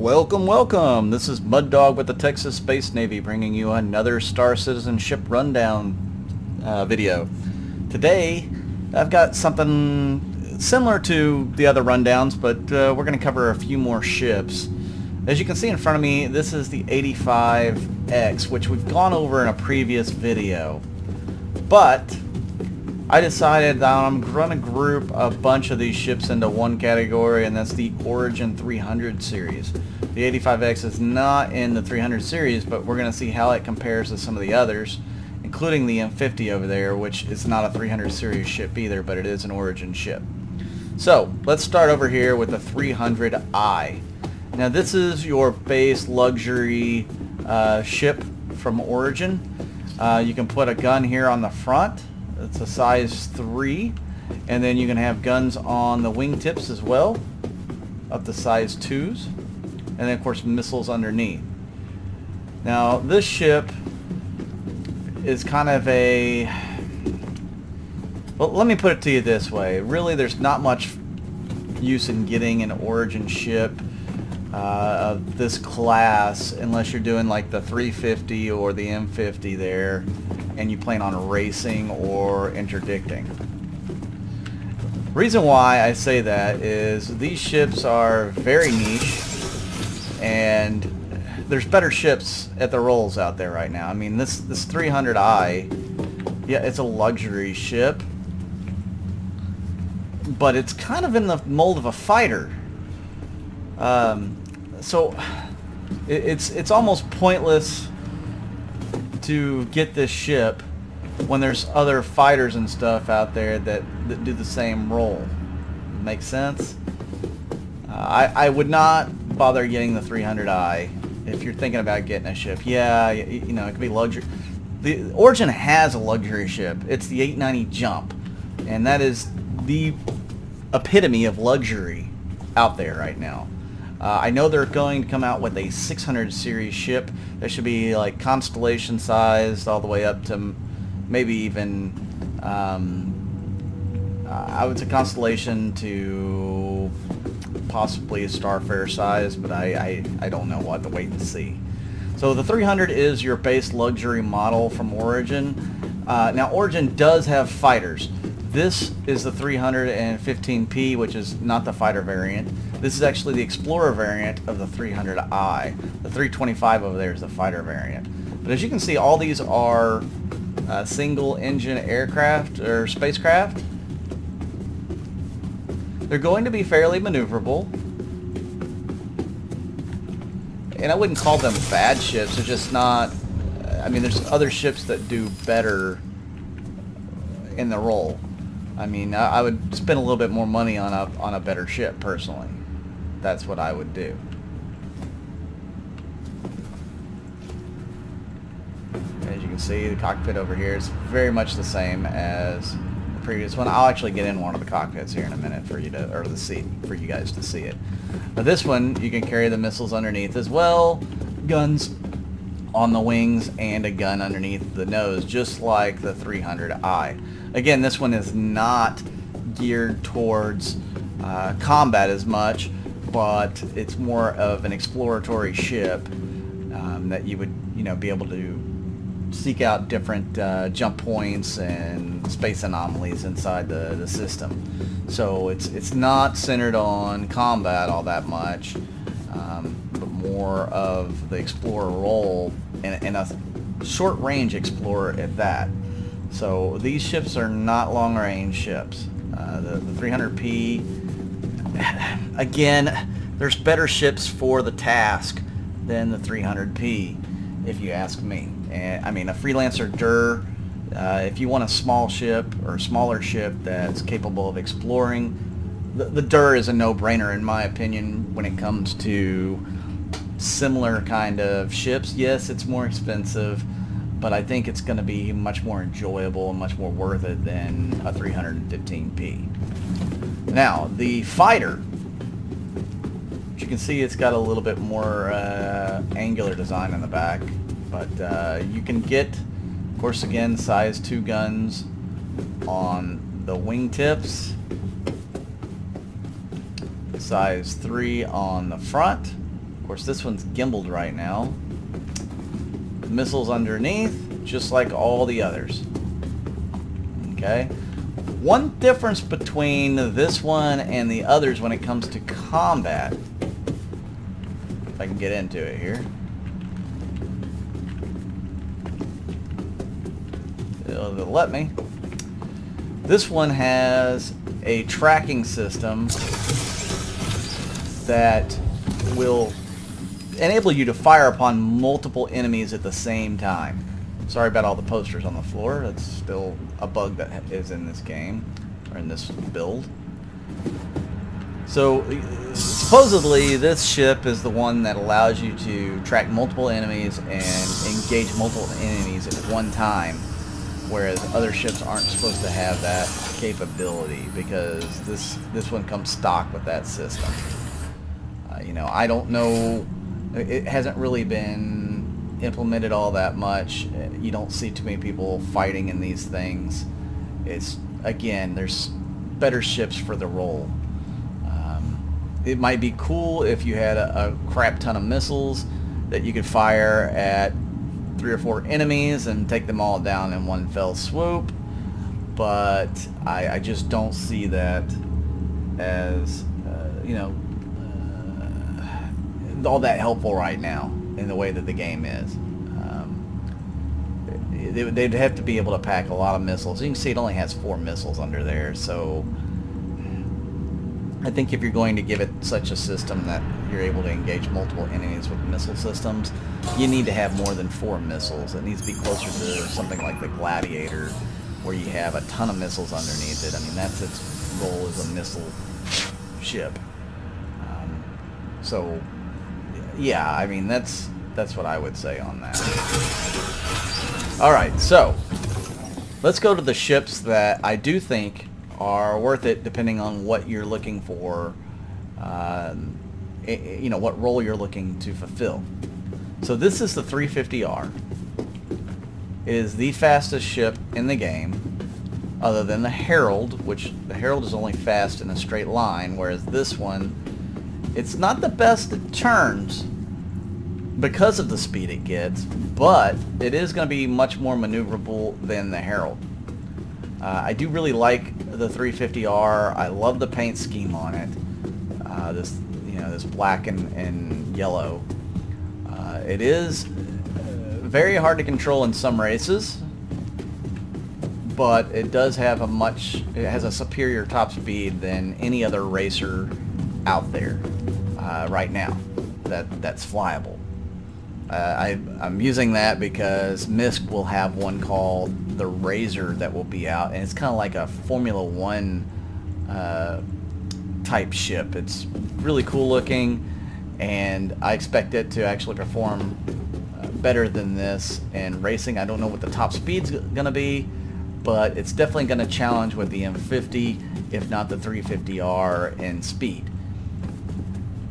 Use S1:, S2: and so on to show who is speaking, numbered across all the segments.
S1: Welcome, welcome! This is Mud Dog with the Texas Space Navy bringing you another Star Citizen ship rundown video. Today, I've got something similar to the other rundowns, but we're going to cover a few more ships. As you can see in front of me, this is the 85X, which we've gone over in a previous video. But I decided that I'm going to group a bunch of these ships into one category, and that's the Origin 300 series. The 85X is not in the 300 series, but we're going to see how it compares to some of the others, including the M50 over there, which is not a 300 series ship either, but it is an Origin ship. So, let's start over here with the 300i. Now this is your base luxury ship from Origin. You can put a gun here on the front. It's a size 3, and then you can have guns on the wingtips as well, up to size 2s, and then of course missiles underneath. Now this ship is kind of a, well, let me put it to you this way. Really, there's not much use in getting an Origin ship of this class unless you're doing like the 350 or the M50 there, and you plan on racing or interdicting. Reason why I say that is these ships are very niche, and there's better ships at the rolls out there right now. I mean, this 300i, yeah, it's a luxury ship, but it's kind of in the mold of a fighter. So it's almost pointless to get this ship when there's other fighters and stuff out there that do the same role. Make sense? I would not bother getting the 300i if you're thinking about getting a ship. Yeah, you know, it could be luxury. The Origin has a luxury ship. It's the 890 Jump, and that is the epitome of luxury out there right now. I know they're going to come out with a 600 series ship that should be like Constellation sized all the way up to maybe even I would say Constellation to possibly a Starfarer size, but I don't know. We'll have to wait and see. So the 300 is your base luxury model from Origin. Now Origin does have fighters. This is the 315P, which is not the fighter variant. This is actually the Explorer variant of the 300i. The 325 over there is the fighter variant. But as you can see, all these are single-engine aircraft or spacecraft. They're going to be fairly maneuverable. And I wouldn't call them bad ships. They're just not... I mean, there's other ships that do better in the role. I mean, I would spend a little bit more money on a better ship, personally. That's what I would do. As you can see, the cockpit over here is very much the same as the previous one. I'll actually get in one of the cockpits here in a minute for you to, or the seat for you guys to see it. But this one, you can carry the missiles underneath as well, guns on the wings, and a gun underneath the nose, just like the 300i. Again, this one is not geared towards combat as much, but it's more of an exploratory ship that you would, you know, be able to seek out different jump points and space anomalies inside the system. So it's not centered on combat all that much, but more of the explorer role and a short-range explorer at that. So these ships are not long-range ships. The 300P, again, there's better ships for the task than the 300P, if you ask me. And I mean, a Freelancer DUR, if you want a small ship or a smaller ship that's capable of exploring, the DUR is a no-brainer in my opinion when it comes to similar kind of ships. Yes, it's more expensive, but I think it's going to be much more enjoyable and much more worth it than a 315P. Now, the fighter, as you can see, it's got a little bit more angular design in the back, but you can get, of course, again, size 2 guns on the wingtips, size 3 on the front, course, this one's gimbaled right now. Missiles underneath, just like all the others. Okay. One difference between this one and the others when it comes to combat, if I can get into it here. It'll let me. This one has a tracking system that will enable you to fire upon multiple enemies at the same time. Sorry about all the posters on the floor. That's still a bug that is in this game, or in this build. So, supposedly this ship is the one that allows you to track multiple enemies and engage multiple enemies at one time, whereas other ships aren't supposed to have that capability, because this one comes stock with that system. You know, I don't know, it hasn't really been implemented all that much. You don't see too many people fighting in these things. It's, again, there's better ships for the role. It might be cool if you had a crap ton of missiles that you could fire at 3 or 4 enemies and take them all down in one fell swoop, but I just don't see that as you know, all that helpful right now in the way that the game is. They'd have to be able to pack a lot of missiles. You can see it only has 4 missiles under there, so I think if you're going to give it such a system that you're able to engage multiple enemies with missile systems, you need to have more than 4 missiles. It needs to be closer to something like the Gladiator, where you have a ton of missiles underneath it. I mean, that's its role as a missile ship. So, yeah, I mean, that's what I would say on that. Alright, so, let's go to the ships that I do think are worth it depending on what you're looking for, you know, what role you're looking to fulfill. So this is the 350R. It is the fastest ship in the game, other than the Herald, which the Herald is only fast in a straight line, whereas this one, it's not the best at turns because of the speed it gets, but it is going to be much more maneuverable than the Herald. I do really like the 350R. I love the paint scheme on it. This, you know, this black and yellow. It is very hard to control in some races, but it does have it has a superior top speed than any other racer out there right now that's flyable. I'm using that because MISC will have one called the Razor that will be out, and it's kind of like a Formula One type ship. It's really cool looking, and I expect it to actually perform better than this in racing. I don't know what the top speed's going to be, but it's definitely going to challenge with the M50, if not the 350R in speed.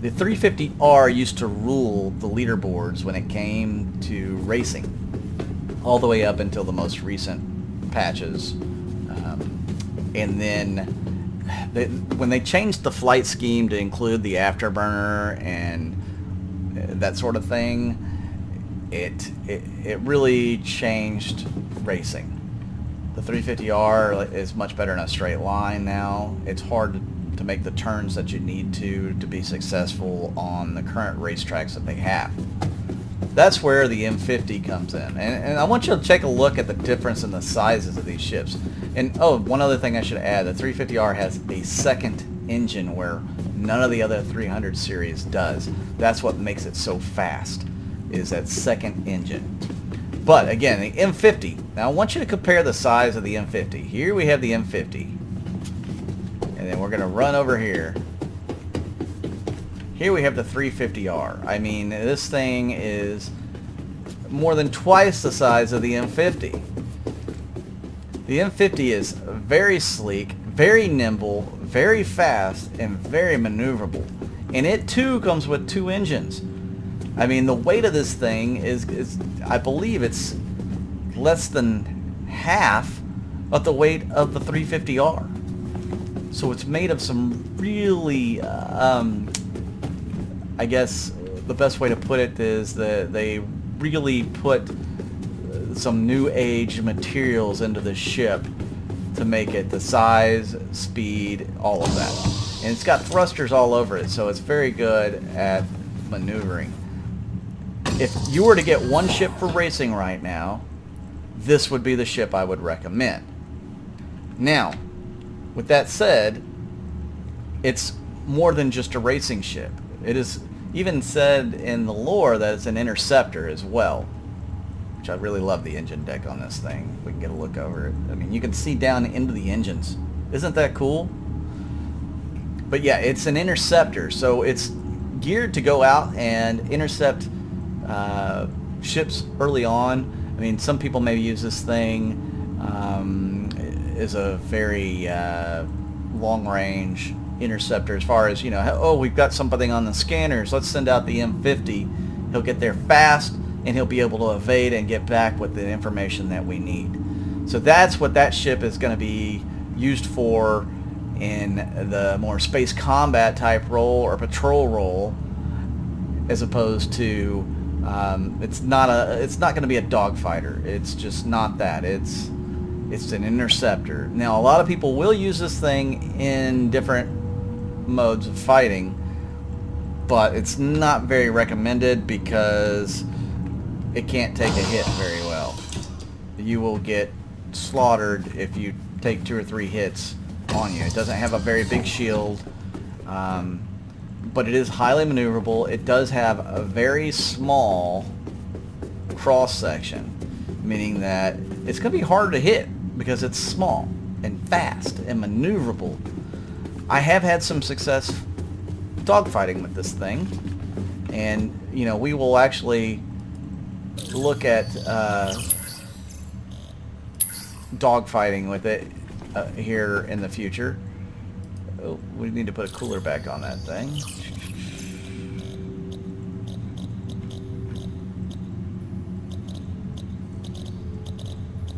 S1: The 350R used to rule the leaderboards when it came to racing, all the way up until the most recent patches. And then when they changed the flight scheme to include the afterburner and that sort of thing, it really changed racing. The 350R is much better in a straight line now. It's hard to make the turns that you need to be successful on the current racetracks that they have. That's where the M50 comes in. And I want you to take a look at the difference in the sizes of these ships. And oh, one other thing I should add, the 350R has a second engine where none of the other 300 series does. That's what makes it so fast, is that second engine. But again, the M50, now I want you to compare the size of the M50. Here we have the M50. And then we're going to run over here. Here we have the 350R. I mean, this thing is more than twice the size of the M50. The M50 is very sleek, very nimble, very fast, and very maneuverable. And it too comes with 2 engines. I mean, the weight of this thing is I believe it's less than half of the weight of the 350R. So it's made of some really, I guess, the best way to put it is that they really put some new age materials into the ship to make it the size, speed, all of that. And it's got thrusters all over it, so it's very good at maneuvering. If you were to get one ship for racing right now, this would be the ship I would recommend. Now, with that said, it's more than just a racing ship. It is even said in the lore that it's an interceptor as well, which I really love the engine deck on this thing. We can get a look over it. I mean, you can see down into the engines. Isn't that cool? But yeah, it's an interceptor, so it's geared to go out and intercept ships early on. I mean, some people maybe use this thing as a very long-range interceptor, as far as, you know, oh, we've got something on the scanners, let's send out the M50. He'll get there fast, and he'll be able to evade and get back with the information that we need. So that's what that ship is going to be used for in the more space combat type role or patrol role, as opposed to it's not going to be a dogfighter. It's just not that. It's an interceptor. Now, a lot of people will use this thing in different modes of fighting, but it's not very recommended because it can't take a hit very well. You will get slaughtered if you take 2 or 3 hits on you. It doesn't have a very big shield, but it is highly maneuverable. It does have a very small cross section, meaning that it's going to be hard to hit because it's small and fast and maneuverable. I have had some success dogfighting with this thing, and you know, we will actually look at dogfighting with it here in the future. Oh, we need to put a cooler back on that thing.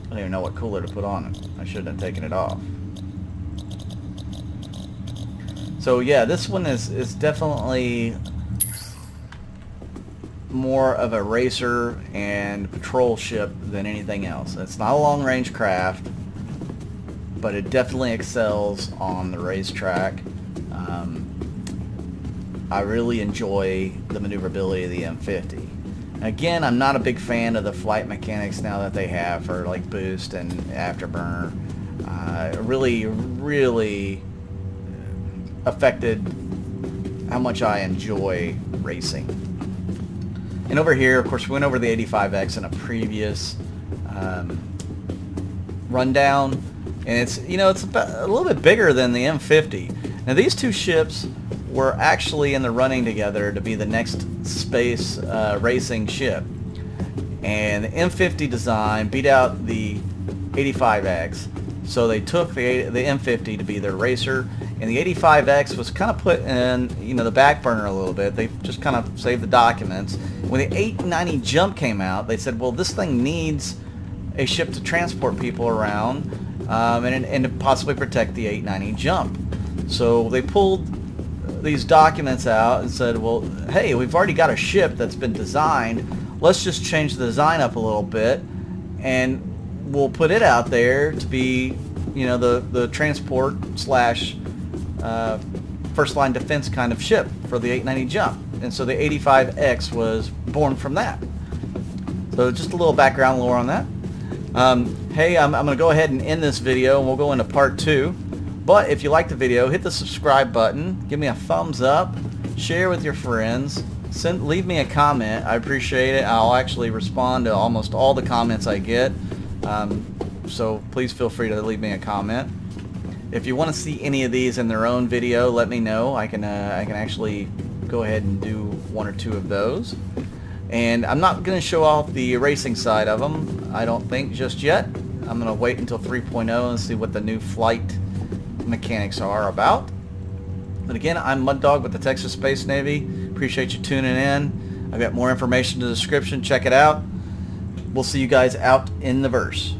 S1: I don't even know what cooler to put on it. I shouldn't have taken it off. So yeah, this one is definitely more of a racer and patrol ship than anything else. It's not a long-range craft, but it definitely excels on the racetrack. I really enjoy the maneuverability of the M50. Again, I'm not a big fan of the flight mechanics now that they have for like boost and afterburner. Really affected how much I enjoy racing. And over here, of course, we went over the 85X in a previous rundown, and it's, you know, it's about a little bit bigger than the M50. Now, these two ships were actually in the running together to be the next space racing ship, and the M50 design beat out the 85X, so they took the M50 to be their racer, and the 85X was kind of put in, you know, the back burner a little bit. They just kind of saved the documents. When the 890 Jump came out, they said, well, this thing needs a ship to transport people around and to possibly protect the 890 Jump. So they pulled these documents out and said, well, hey, we've already got a ship that's been designed. Let's just change the design up a little bit, and we'll put it out there to be, you know, the transport slash first line defense kind of ship for the 890 Jump. And so the 85X was born from that. So just a little background lore on that. Hey, I'm going to go ahead and end this video, and we'll go into part 2. But if you like the video, hit the subscribe button, give me a thumbs up, share with your friends, leave me a comment. I appreciate it. I'll actually respond to almost all the comments I get. So please feel free to leave me a comment. If you want to see any of these in their own video, let me know. I can actually go ahead and do 1 or 2 of those. And I'm not going to show off the racing side of them, I don't think, just yet. I'm going to wait until 3.0 and see what the new flight mechanics are about. But again, I'm Mud Dog with the Texas Space Navy. Appreciate you tuning in. I've got more information in the description. Check it out. We'll see you guys out in the verse.